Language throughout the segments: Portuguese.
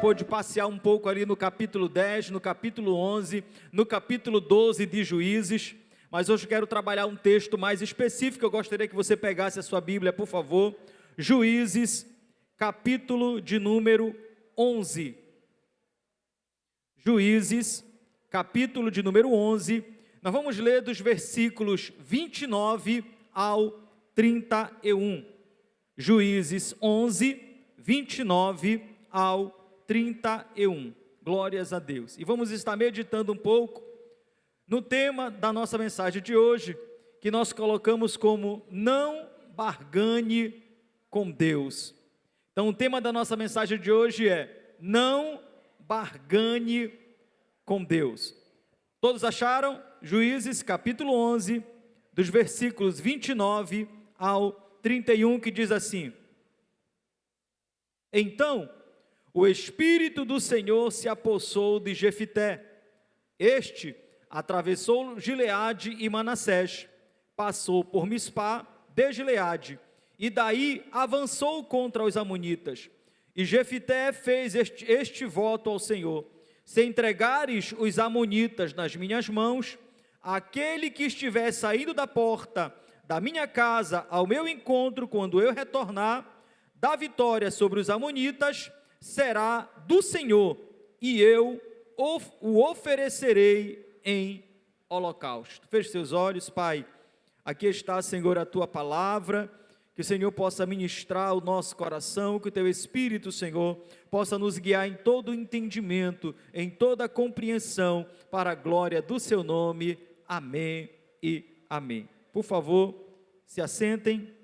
pôde passear um pouco ali no capítulo 10, no capítulo 11, no capítulo 12 de Juízes, mas hoje quero trabalhar um texto mais específico. Eu gostaria que você pegasse a sua Bíblia, por favor. Juízes, capítulo de número 11. Juízes, capítulo de número 11. Nós vamos ler dos versículos 29 ao 31. Juízes 11, 29 ao 31. Glórias a Deus. E vamos estar meditando um pouco no tema da nossa mensagem de hoje, que nós colocamos como não barganhe com Deus. Então o tema da nossa mensagem de hoje é não barganhe com Deus. Todos acharam? Juízes capítulo 11, dos versículos 29 ao 31, que diz assim: Então o Espírito do Senhor se apossou de Jefité. Este atravessou Gileade e Manassés, passou por Mispá de Gileade, e daí avançou contra os amonitas. E Jefité fez este voto ao Senhor: se entregares os amonitas nas minhas mãos, aquele que estiver saindo da porta da minha casa ao meu encontro, quando eu retornar da vitória sobre os amonitas, será do Senhor, e eu o oferecerei em holocausto. Feche seus olhos. Pai, aqui está, Senhor, a tua palavra, que o Senhor possa ministrar o nosso coração, que o teu Espírito, Senhor, possa nos guiar em todo o entendimento, em toda a compreensão, para a glória do seu nome. Amém e amém. Por favor, se assentem.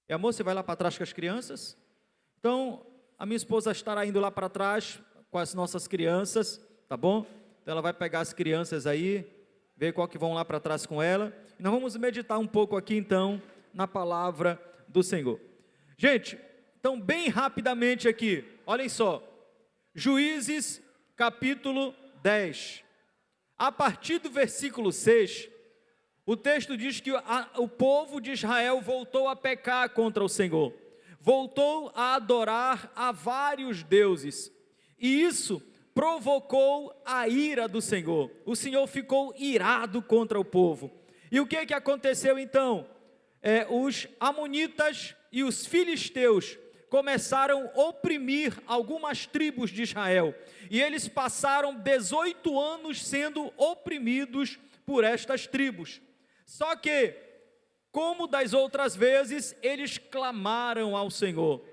E amor, você vai lá para trás com as crianças? Então, a minha esposa estará indo lá para trás com as nossas crianças, tá bom? Então ela vai pegar as crianças aí, ver qual que vão lá para trás com ela. E nós vamos meditar um pouco aqui então, na palavra do Senhor. Gente, então bem rapidamente aqui, olhem só. Juízes capítulo 10. A partir do versículo 6, o texto diz que o povo de Israel voltou a pecar contra o Senhor, voltou a adorar a vários deuses, e isso provocou a ira do Senhor. O Senhor ficou irado contra o povo. E o que aconteceu então? Os amonitas e os filisteus começaram a oprimir algumas tribos de Israel, e eles passaram 18 anos sendo oprimidos por estas tribos. Só que, como das outras vezes, eles clamaram ao Senhor.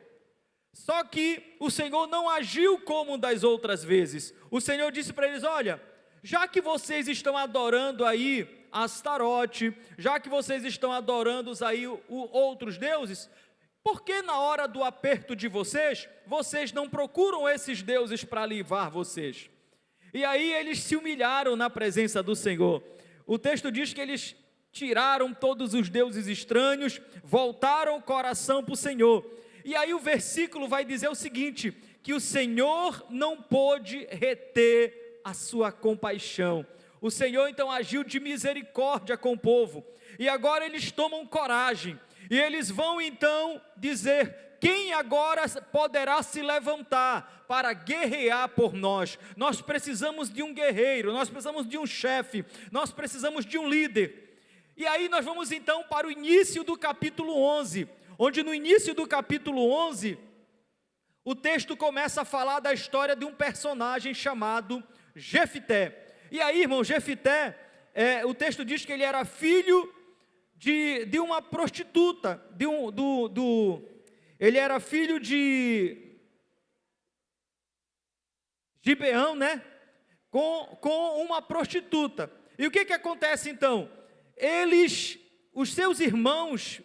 Só que o Senhor não agiu como das outras vezes. O Senhor disse para eles: olha, já que vocês estão adorando aí Astarote, já que vocês estão adorando aí outros deuses, por que na hora do aperto de vocês, vocês não procuram esses deuses para livrar vocês? E aí eles se humilharam na presença do Senhor. O texto diz que eles tiraram todos os deuses estranhos, voltaram o coração para o Senhor. E aí o versículo vai dizer o seguinte, que o Senhor não pôde reter a sua compaixão. O Senhor então agiu de misericórdia com o povo, e agora eles tomam coragem, e eles vão então dizer: quem agora poderá se levantar para guerrear por nós? Nós precisamos de um guerreiro, nós precisamos de um chefe, nós precisamos de um líder. E aí nós vamos então para o início do capítulo 11, onde no início do capítulo 11, o texto começa a falar da história de um personagem chamado Jefité. E aí, irmão, Jefité, o texto diz que ele era filho de uma prostituta, ele era filho de Gibeão, né? Com uma prostituta. E o que acontece então? Os seus irmãos,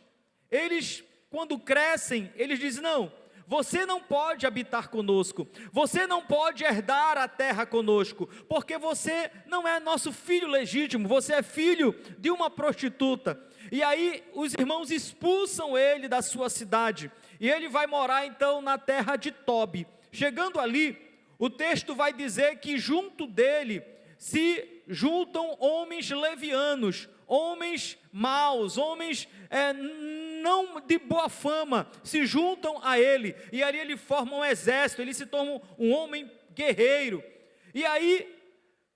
quando crescem, eles dizem: não, você não pode habitar conosco, você não pode herdar a terra conosco, porque você não é nosso filho legítimo, você é filho de uma prostituta. E aí os irmãos expulsam ele da sua cidade, e ele vai morar então na terra de Tobi. Chegando ali, o texto vai dizer que junto dele se juntam homens levianos, homens maus, homens não de boa fama se juntam a ele, e ali ele forma um exército, ele se torna um homem guerreiro. E aí,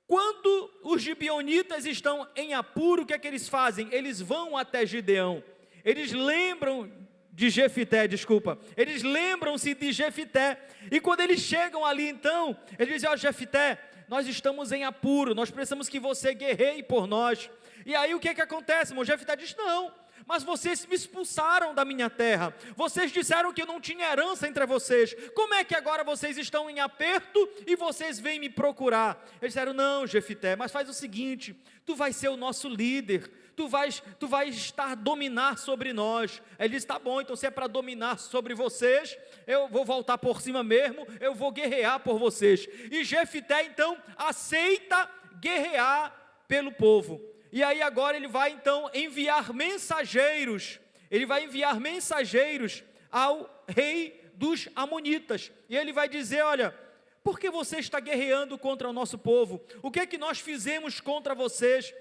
quando os gibeonitas estão em apuro, o que é que eles fazem? Eles vão até Gideão, eles eles lembram-se de Jefité, e quando eles chegam ali então, eles dizem: ó Jefité, nós estamos em apuro, nós precisamos que você guerreie por nós. E aí o que é que acontece, irmão? Jefité diz: não, mas vocês me expulsaram da minha terra, vocês disseram que eu não tinha herança entre vocês, como é que agora vocês estão em aperto e vocês vêm me procurar? Eles disseram: não Jefité, mas faz o seguinte, tu vais ser o nosso líder, tu vais dominar sobre nós. Ele disse: tá bom, então se é para dominar sobre vocês, eu vou voltar por cima mesmo, eu vou guerrear por vocês. E Jefité então aceita guerrear pelo povo. E aí agora ele vai então enviar mensageiros, ao rei dos amonitas, e ele vai dizer: olha, por que você está guerreando contra o nosso povo? O que é que nós fizemos contra vocês?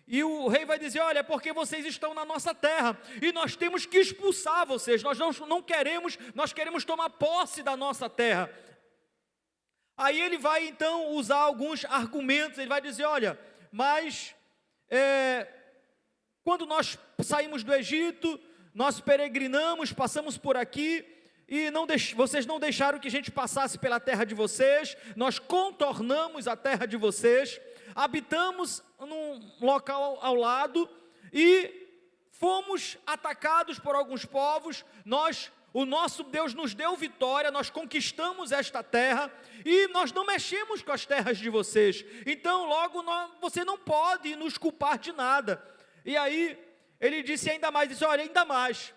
E o rei vai dizer: olha, porque vocês estão na nossa terra, e nós temos que expulsar vocês, nós não queremos, nós queremos tomar posse da nossa terra. Aí ele vai então usar alguns argumentos, ele vai dizer: olha, mas quando nós saímos do Egito, nós peregrinamos, passamos por aqui, e vocês não deixaram que a gente passasse pela terra de vocês, nós contornamos a terra de vocês, habitamos num local ao lado, e fomos atacados por alguns povos, o nosso Deus nos deu vitória, nós conquistamos esta terra, e nós não mexemos com as terras de vocês, então logo você não pode nos culpar de nada. E aí ele disse ainda mais, olha, ainda mais,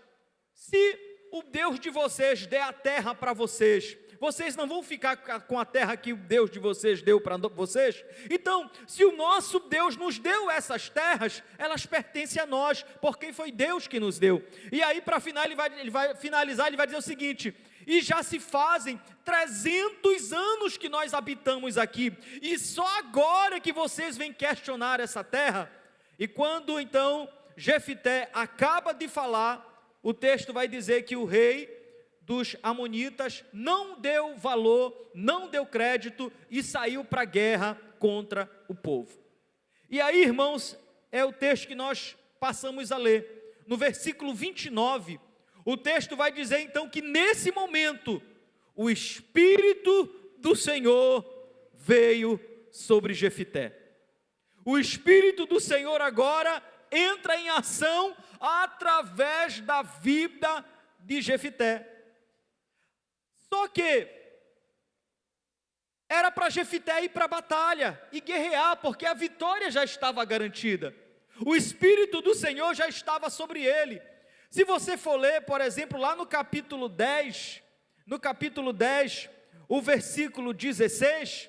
se o Deus de vocês der a terra para vocês, vocês não vão ficar com a terra que o Deus de vocês deu para vocês? Então, se o nosso Deus nos deu essas terras, elas pertencem a nós, porque foi Deus que nos deu. E aí, para finalizar, ele vai dizer o seguinte: e já se fazem 300 anos que nós habitamos aqui, e só agora que vocês vêm questionar essa terra. E quando então Jefité acaba de falar, o texto vai dizer que o rei dos amonitas não deu valor, não deu crédito e saiu para a guerra contra o povo. E aí, irmãos, é o texto que nós passamos a ler. No versículo 29, o texto vai dizer então que nesse momento o Espírito do Senhor veio sobre Jefité. O Espírito do Senhor agora entra em ação através da vida de Jefité. Só que era para Jefité ir para a batalha e guerrear, porque a vitória já estava garantida. O Espírito do Senhor já estava sobre ele. Se você for ler, por exemplo, lá no capítulo 10, o versículo 16,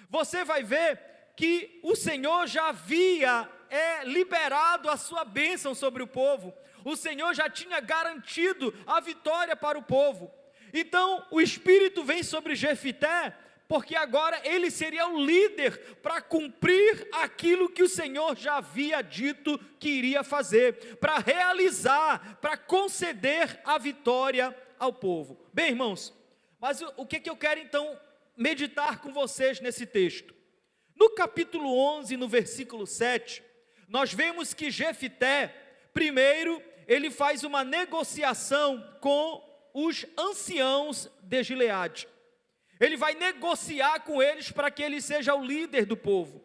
você vai ver que o Senhor já havia liberado a sua bênção sobre o povo. O Senhor já tinha garantido a vitória para o povo. Então o Espírito vem sobre Jefité, porque agora ele seria o líder para cumprir aquilo que o Senhor já havia dito que iria fazer, para realizar, para conceder a vitória ao povo. Bem, irmãos, mas o que eu quero então meditar com vocês nesse texto? No capítulo 11, no versículo 7, nós vemos que Jefité, primeiro, ele faz uma negociação com os anciãos de Gileade. Ele vai negociar com eles para que ele seja o líder do povo.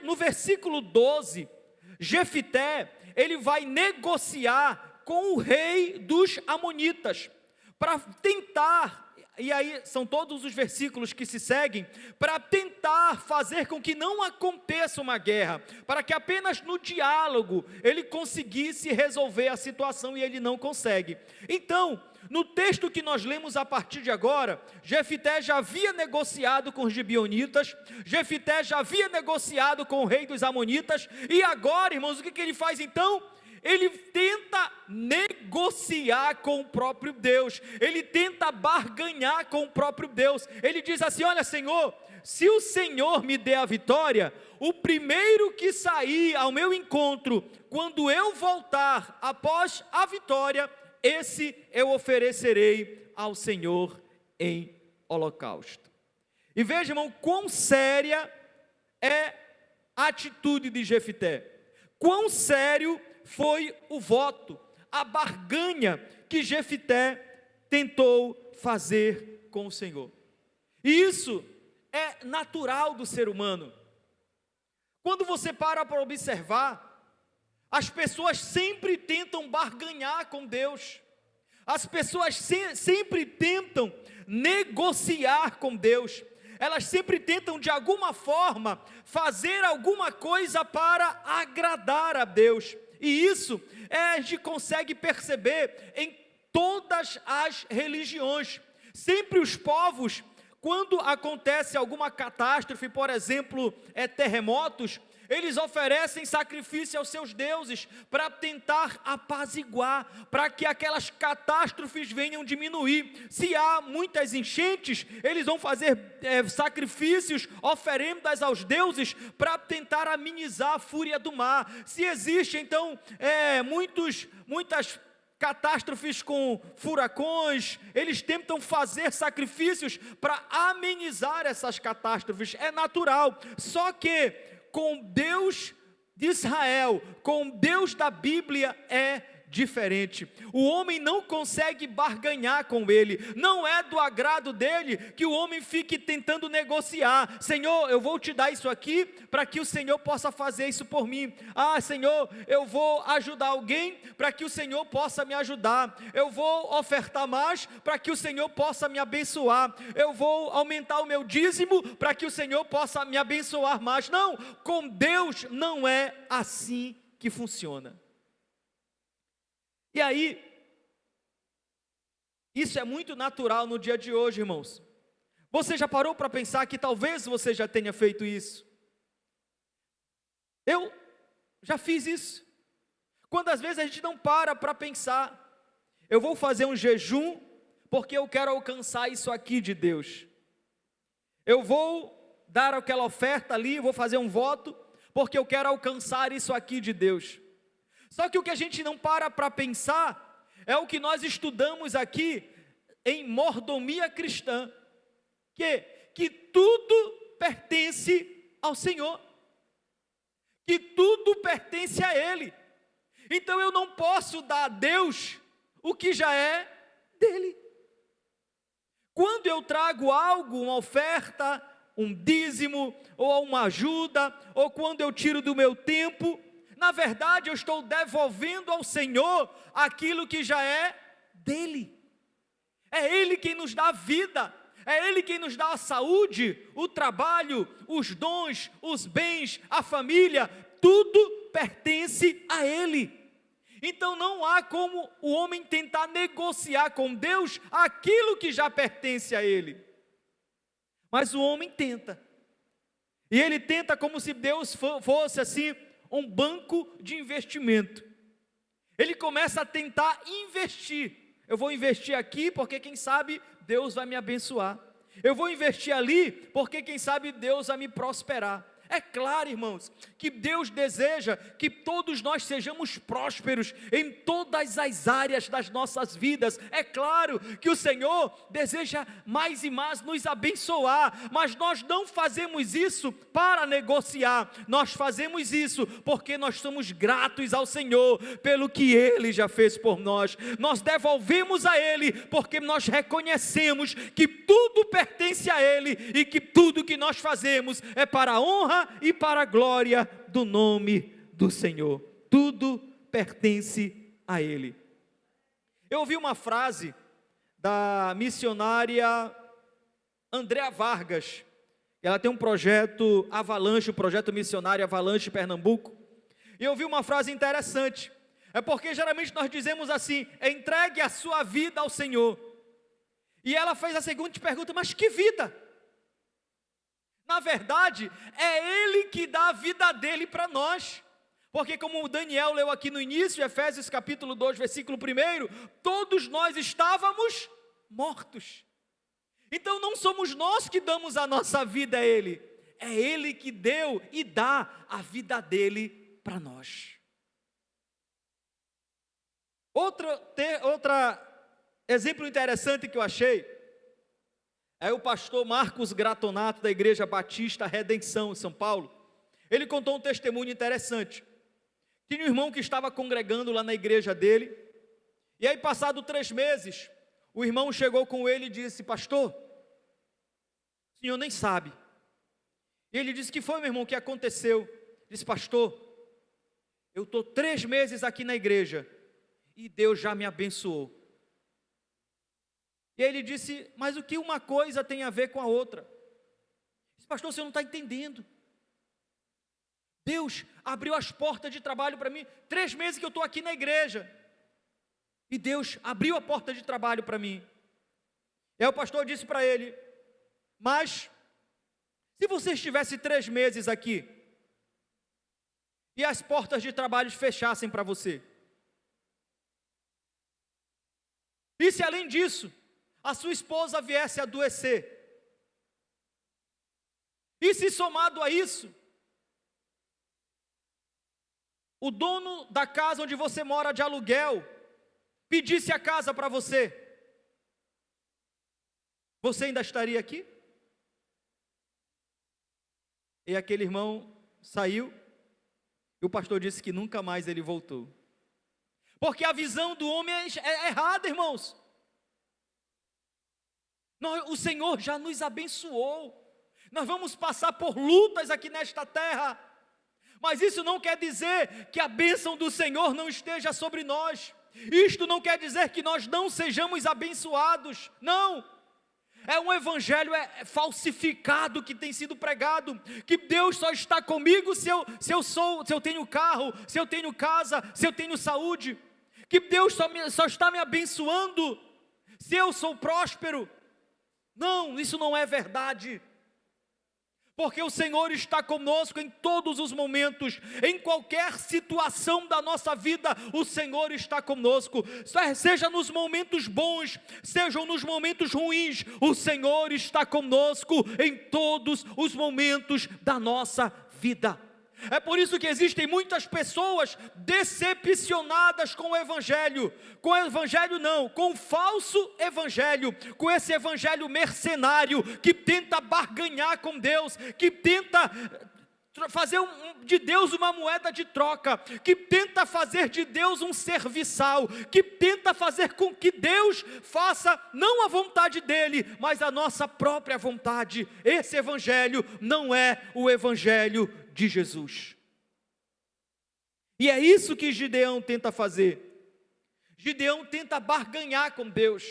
No versículo 12, Jefité, ele vai negociar com o rei dos amonitas, para tentar, e aí são todos os versículos que se seguem, para tentar fazer com que não aconteça uma guerra, para que apenas no diálogo ele conseguisse resolver a situação, e ele não consegue. Então, no texto que nós lemos a partir de agora, Jefité já havia negociado com os gibeonitas, Jefité já havia negociado com o rei dos amonitas, e agora, irmãos, o que ele faz então? Ele tenta negociar com o próprio Deus, ele tenta barganhar com o próprio Deus. Ele diz assim: olha, Senhor, se o Senhor me der a vitória, o primeiro que sair ao meu encontro, quando eu voltar após a vitória, esse eu oferecerei ao Senhor em holocausto. E veja, irmão, quão séria é a atitude de Jefté, quão sério foi o voto, a barganha que Jefté tentou fazer com o Senhor. E isso é natural do ser humano. Quando você para observar, as pessoas sempre tentam barganhar com Deus, as pessoas sempre tentam negociar com Deus, elas sempre tentam de alguma forma fazer alguma coisa para agradar a Deus, e isso a gente consegue perceber em todas as religiões. Sempre os povos, quando acontece alguma catástrofe, por exemplo, terremotos, eles oferecem sacrifício aos seus deuses para tentar apaziguar, para que aquelas catástrofes venham diminuir. Se há muitas enchentes, eles vão fazer sacrifícios, oferendas aos deuses para tentar amenizar a fúria do mar. Se existe então muitas catástrofes com furacões, eles tentam fazer sacrifícios para amenizar essas catástrofes, é natural. Só que com Deus de Israel, com Deus da Bíblia é diferente. O homem não consegue barganhar com ele, não é do agrado dele que o homem fique tentando negociar. Senhor, eu vou te dar isso aqui para que o Senhor possa fazer isso por mim. Ah, Senhor, eu vou ajudar alguém para que o Senhor possa me ajudar. Eu vou ofertar mais para que o Senhor possa me abençoar. Eu vou aumentar o meu dízimo para que o Senhor possa me abençoar mais. Não, com Deus não é assim que funciona. E aí, isso é muito natural no dia de hoje, irmãos. Você já parou para pensar que talvez você já tenha feito isso? Eu já fiz isso. Quantas vezes a gente não para pensar, eu vou fazer um jejum porque eu quero alcançar isso aqui de Deus. Eu vou dar aquela oferta ali, vou fazer um voto porque eu quero alcançar isso aqui de Deus. Só que o que a gente não para pensar é o que nós estudamos aqui em mordomia cristã, que tudo pertence ao Senhor, que tudo pertence a Ele. Então eu não posso dar a Deus o que já é dele. Quando eu trago algo, uma oferta, um dízimo, ou uma ajuda, ou quando eu tiro do meu tempo, na verdade eu estou devolvendo ao Senhor aquilo que já é dele. É Ele quem nos dá a vida, é Ele quem nos dá a saúde, o trabalho, os dons, os bens, a família, tudo pertence a Ele. Então não há como o homem tentar negociar com Deus aquilo que já pertence a Ele. Mas o homem tenta, e ele tenta como se Deus fosse assim, um banco de investimento. Ele começa a tentar investir. Eu vou investir aqui porque quem sabe Deus vai me abençoar. Eu vou investir ali porque quem sabe Deus vai me prosperar. É claro, irmãos, que Deus deseja que todos nós sejamos prósperos em todas as áreas das nossas vidas. É claro que o Senhor deseja mais e mais nos abençoar, mas nós não fazemos isso para negociar, nós fazemos isso porque nós somos gratos ao Senhor pelo que Ele já fez por nós. Nós devolvemos a Ele porque nós reconhecemos que tudo pertence a Ele e que tudo que nós fazemos é para a honra e para a glória do nome do Senhor. Tudo pertence a Ele. Eu ouvi uma frase da missionária Andréa Vargas. Ela tem um projeto Avalanche, o projeto missionário Avalanche Pernambuco. E eu ouvi uma frase interessante. É porque geralmente nós dizemos assim: entregue a sua vida ao Senhor. E ela fez a seguinte pergunta: mas que vida? Na verdade, é Ele que dá a vida dele para nós. Porque como o Daniel leu aqui no início, Efésios capítulo 2, versículo 1, todos nós estávamos mortos. Então não somos nós que damos a nossa vida a Ele, é Ele que deu e dá a vida dele para nós. Outro exemplo interessante que eu achei é o pastor Marcos Gratonato, da Igreja Batista Redenção, em São Paulo. Ele contou um testemunho interessante. Tinha um irmão que estava congregando lá na igreja dele, e aí, passado 3 meses, o irmão chegou com ele e disse: pastor, o senhor nem sabe. E ele disse: que foi, meu irmão, o que aconteceu? Disse: pastor, eu estou 3 meses aqui na igreja, e Deus já me abençoou. E ele disse: mas o que uma coisa tem a ver com a outra? Disse: pastor, você não está entendendo. Deus abriu as portas de trabalho para mim, 3 meses que eu estou aqui na igreja, e Deus abriu a porta de trabalho para mim. E aí o pastor disse para ele: mas, se você estivesse 3 meses aqui, e as portas de trabalho fechassem para você, e se além disso, a sua esposa viesse a adoecer, e se somado a isso, o dono da casa onde você mora de aluguel pedisse a casa para você, você ainda estaria aqui? E aquele irmão saiu, e o pastor disse que nunca mais ele voltou, porque a visão do homem é errada, irmãos. O Senhor já nos abençoou, nós vamos passar por lutas aqui nesta terra, mas isso não quer dizer que a bênção do Senhor não esteja sobre nós. Isto não quer dizer que nós não sejamos abençoados, não. É um evangelho falsificado que tem sido pregado, que Deus só está comigo se eu tenho carro, se eu tenho casa, se eu tenho saúde, que Deus só está me abençoando se eu sou próspero. Não, isso não é verdade. Porque o Senhor está conosco em todos os momentos, em qualquer situação da nossa vida, o Senhor está conosco, seja nos momentos bons, sejam nos momentos ruins, o Senhor está conosco em todos os momentos da nossa vida. É por isso que existem muitas pessoas decepcionadas com o evangelho não, com o falso evangelho, com esse evangelho mercenário, que tenta barganhar com Deus, que tenta fazer de Deus uma moeda de troca, que tenta fazer de Deus um serviçal, que tenta fazer com que Deus faça não a vontade dele, mas a nossa própria vontade. Esse evangelho não é o evangelho de Jesus. E é isso que Gideão tenta fazer. Gideão tenta barganhar com Deus.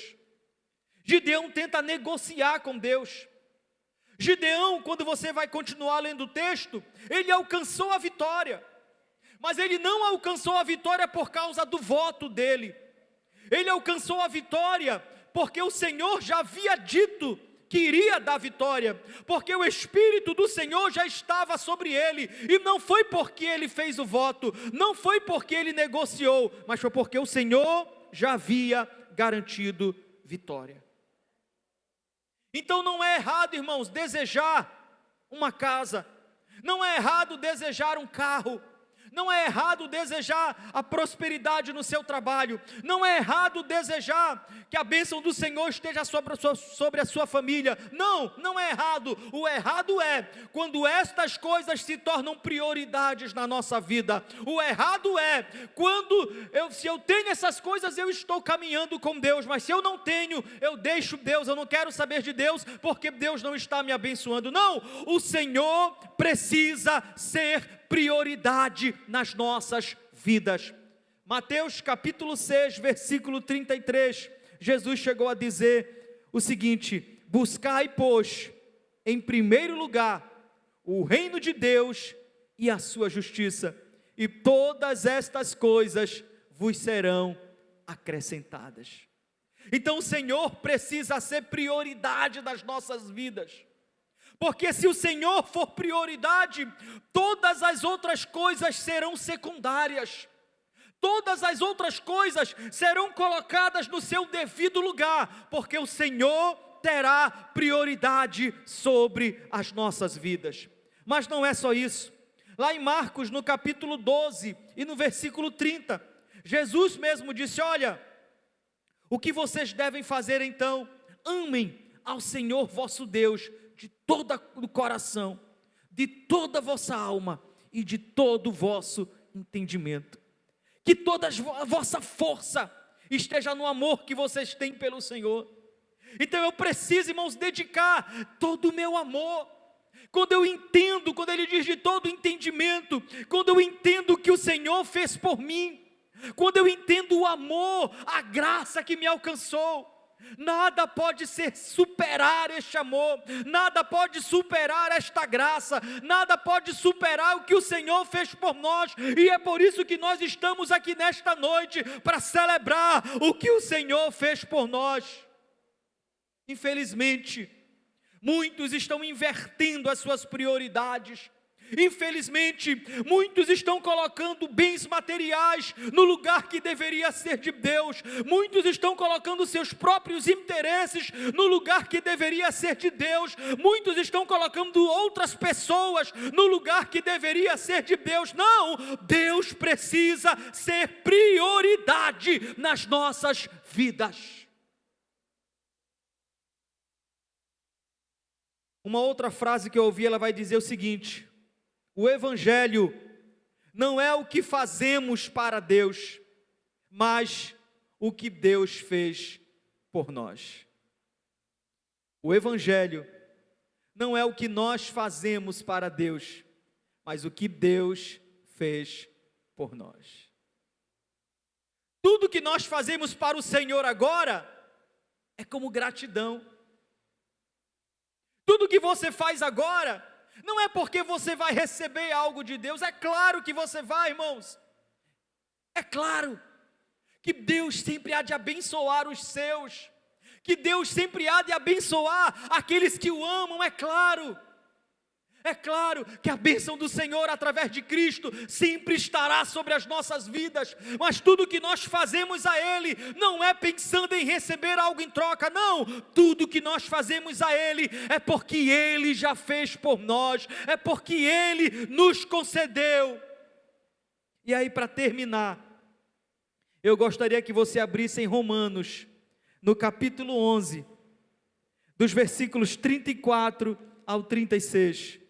Gideão tenta negociar com Deus. Gideão, quando você vai continuar lendo o texto, ele alcançou a vitória, mas ele não alcançou a vitória por causa do voto dele. Ele alcançou a vitória porque o Senhor já havia dito que iria dar vitória, porque o Espírito do Senhor já estava sobre ele, e não foi porque ele fez o voto, não foi porque ele negociou, mas foi porque o Senhor já havia garantido vitória. Então não é errado, irmãos, desejar uma casa, não é errado desejar um carro, não é errado desejar a prosperidade no seu trabalho, não é errado desejar que a bênção do Senhor esteja sobre a sua família, não é errado. O errado é quando estas coisas se tornam prioridades na nossa vida. O errado é quando se eu tenho essas coisas, eu estou caminhando com Deus, mas se eu não tenho, eu deixo Deus, eu não quero saber de Deus, porque Deus não está me abençoando. Não, o Senhor precisa ser prioridade nas nossas vidas. Mateus capítulo 6, versículo 33, Jesus chegou a dizer o seguinte: buscai, pois, em primeiro lugar, o reino de Deus e a sua justiça, e todas estas coisas vos serão acrescentadas. Então o Senhor precisa ser prioridade das nossas vidas, porque se o Senhor for prioridade, todas as outras coisas serão secundárias, todas as outras coisas serão colocadas no seu devido lugar, porque o Senhor terá prioridade sobre as nossas vidas. Mas não é só isso. Lá em Marcos, no capítulo 12 e no versículo 30, Jesus mesmo disse: olha, o que vocês devem fazer então? Amem ao Senhor vosso Deus de todo o coração, de toda a vossa alma e de todo o vosso entendimento. Que toda a vossa força esteja no amor que vocês têm pelo Senhor. Então eu preciso, irmãos, dedicar todo o meu amor. Quando eu entendo, quando ele diz de todo entendimento, quando eu entendo o que o Senhor fez por mim, quando eu entendo o amor, a graça que me alcançou, nada pode superar este amor, nada pode superar esta graça, nada pode superar o que o Senhor fez por nós, e é por isso que nós estamos aqui nesta noite, para celebrar o que o Senhor fez por nós. Infelizmente, muitos estão invertendo as suas prioridades. Infelizmente, muitos estão colocando bens materiais no lugar que deveria ser de Deus. Muitos estão colocando seus próprios interesses no lugar que deveria ser de Deus. Muitos estão colocando outras pessoas no lugar que deveria ser de Deus. Não, Deus precisa ser prioridade nas nossas vidas. Uma outra frase que eu ouvi, ela vai dizer o seguinte: o Evangelho não é o que fazemos para Deus, mas o que Deus fez por nós. O Evangelho não é o que nós fazemos para Deus, mas o que Deus fez por nós. Tudo que nós fazemos para o Senhor agora é como gratidão. Tudo que você faz agora não é porque você vai receber algo de Deus. É claro que você vai, irmãos. É claro que Deus sempre há de abençoar os seus, que Deus sempre há de abençoar aqueles que o amam, é claro. É claro que a bênção do Senhor através de Cristo sempre estará sobre as nossas vidas, mas tudo que nós fazemos a Ele não é pensando em receber algo em troca, não. Tudo que nós fazemos a Ele é porque Ele já fez por nós, é porque Ele nos concedeu. E aí, para terminar, eu gostaria que você abrisse em Romanos, no capítulo 11, dos versículos 34 ao 36.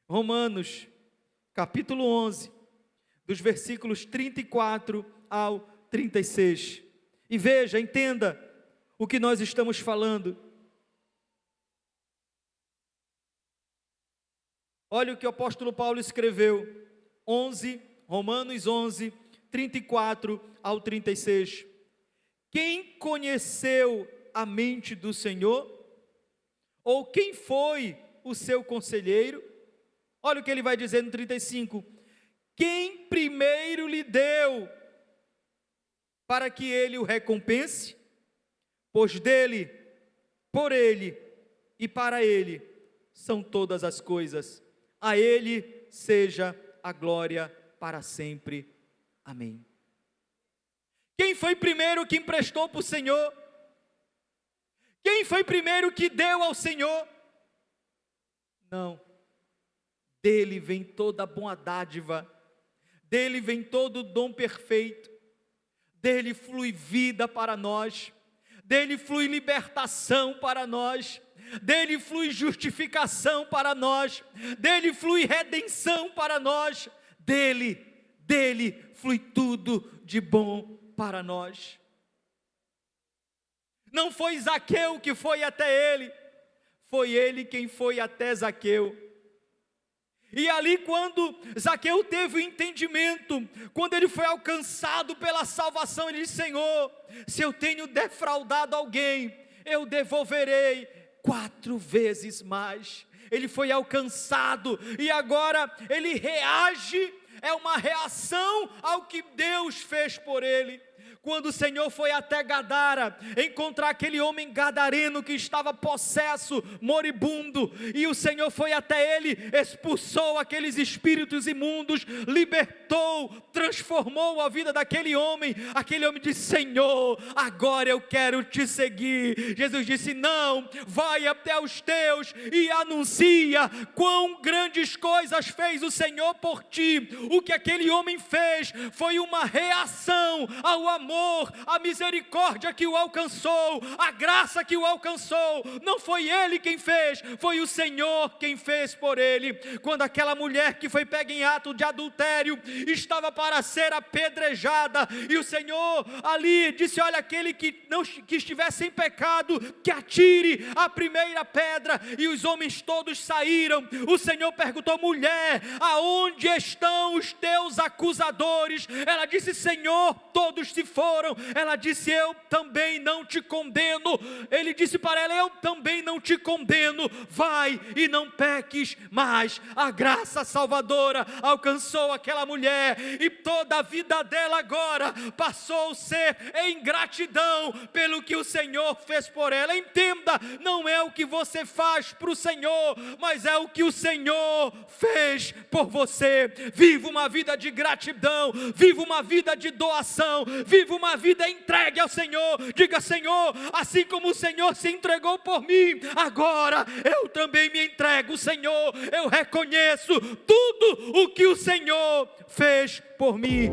Romanos, capítulo 11, dos versículos 34 ao 36. E veja, entenda o que nós estamos falando. Olha o que o apóstolo Paulo escreveu, Romanos 11, 34 ao 36. Quem conheceu a mente do Senhor? Ou quem foi o seu conselheiro? Olha o que ele vai dizer no 35. Quem primeiro lhe deu para que ele o recompense? Pois dele, por ele e para ele são todas as coisas. A ele seja a glória para sempre. Amém. Quem foi primeiro que emprestou para o Senhor? Quem foi primeiro que deu ao Senhor? Não. Dele vem toda a boa dádiva, dele vem todo o dom perfeito, dele flui vida para nós, dele flui libertação para nós, dele flui justificação para nós, dele flui redenção para nós, dele flui tudo de bom para nós. Não foi Zaqueu que foi até ele, foi ele quem foi até Zaqueu. E ali, quando Zaqueu teve o entendimento, quando ele foi alcançado pela salvação, ele disse: Senhor, se eu tenho defraudado alguém, eu devolverei 4 vezes mais. Ele foi alcançado e agora ele reage, é uma reação ao que Deus fez por ele. Quando o Senhor foi até Gadara, encontrar aquele homem gadareno que estava possesso, moribundo, e o Senhor foi até ele, expulsou aqueles espíritos imundos, libertou, transformou a vida daquele homem. Aquele homem disse: Senhor, agora eu quero te seguir. Jesus disse: não, vai até os teus e anuncia quão grandes coisas fez o Senhor por ti. O que aquele homem fez foi uma reação ao amor, a misericórdia que o alcançou, a graça que o alcançou. Não foi ele quem fez, foi o Senhor quem fez por ele. Quando aquela mulher que foi pega em ato de adultério estava para ser apedrejada, e o Senhor ali disse: olha, aquele que estiver sem pecado, que atire a primeira pedra. E os homens todos saíram. O Senhor perguntou: mulher, aonde estão os teus acusadores? Ela disse: Senhor, todos se foram. Ela disse: eu também não te condeno. Ele disse para ela: eu também não te condeno, vai e não peques mais. A graça salvadora alcançou aquela mulher, e toda a vida dela agora passou a ser em gratidão pelo que o Senhor fez por ela. Entenda, não é o que você faz para o Senhor, mas é o que o Senhor fez por você. Viva uma vida de gratidão, viva uma vida de doação, viva uma vida entregue ao Senhor. Diga: Senhor, assim como o Senhor se entregou por mim, agora eu também me entrego, Senhor. Eu reconheço tudo o que o Senhor fez por mim.